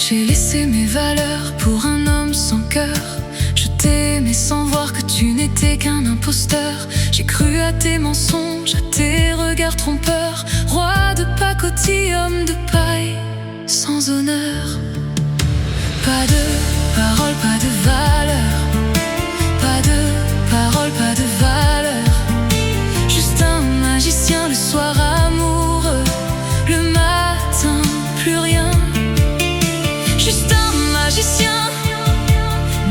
J'ai laissé mes valeurs pour un homme sans cœur. Je t'aimais sans voir que tu n'étais qu'un imposteur. J'ai cru à tes mensonges, à tes regards trompeurs. Roi de pacotille, homme de paille, sans honneur. Pas de parole, pas de valeur. Pas de parole, pas de valeur. Juste un magicien le soir amoureux. Le matin, plus rien. Juste un magicien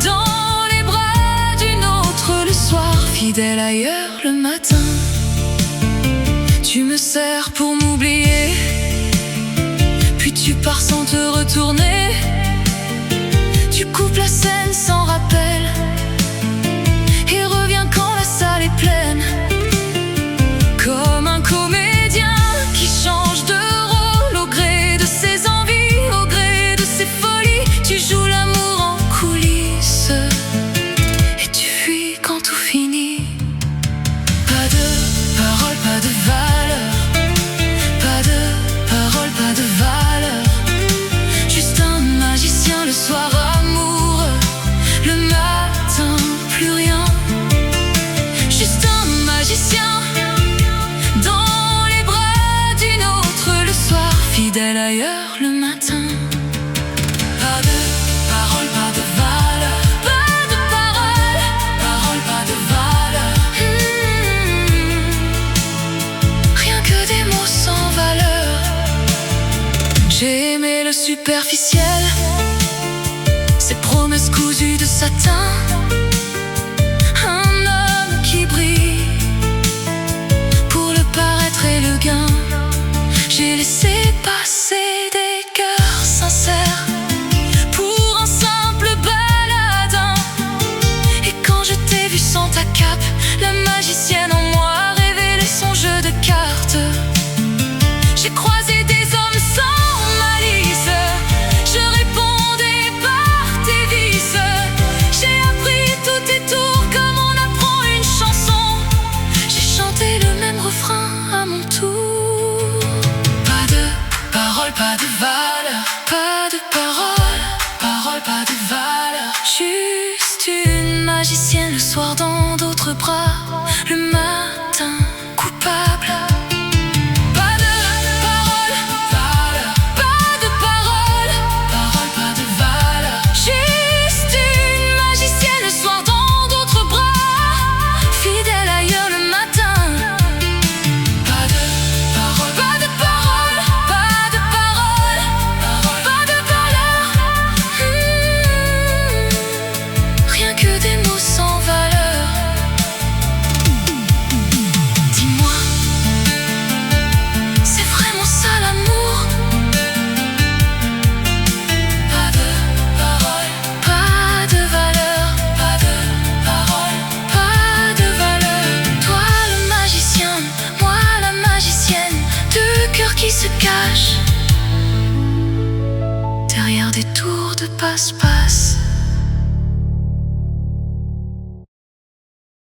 dans les bras d'une autre le soir, fidèle ailleurs le matin. Tu me sers pour m'oublier, puis tu pars sans te retourner. Tu coupes la scène sans rappel et reviens quand la salle est pleine. Comme un comédien qui change de rôle au gré de ses envies, au gré de ses folies. Tu joues l'amour en coulisses et tu fuis quand tout finit. Pas de parole, pas de valeur. Pas de parole, pas de valeur. Juste un magicien le soir amoureux. Le matin, plus rien. Juste un magicien dans les bras d'une autre le soir, fidèle ailleurs le matin. Pas de parole, pas de valeur. Pas de parole, parole, pas de valeur. Rien que des mots sans valeur. J'ai aimé le superficiel, ces promesses cousues de satin. Un homme qui brille pour le paraître et le gain. J'ai laissé passer des cœurs sincères pour un simple baladin. Et quand je t'ai vu sans ta cape, la magicienne en moi a révélé son jeu de cartes. J'ai croisé des hommes sans malice, je répondais par tes vices. J'ai appris tous tes tours comme on apprend une chanson. J'ai chanté le même refrain à mon tour. Pas de parole, pas de valeur. Pas de parole, parole, pas de valeur. Juste une magicienne le soir dans d'autres bras. Le matin, coupable. Pas de parole, valeur. Pas de parole, parole, pas de valeur. Juste une magicienne le soir dans d'autres bras, fidèle ailleurs le matin. Pas de parole, pas de parole, pas de parole, parole, pas de valeur. Rien que des mots sans valeur. Dis-moi, c'est vraiment ça l'amour? Pas de parole, pas de valeur. Pas de parole, pas de valeur. Toi le magicien, moi la magicienne. Deux cœurs qui se cachent derrière des tours de passe-passe.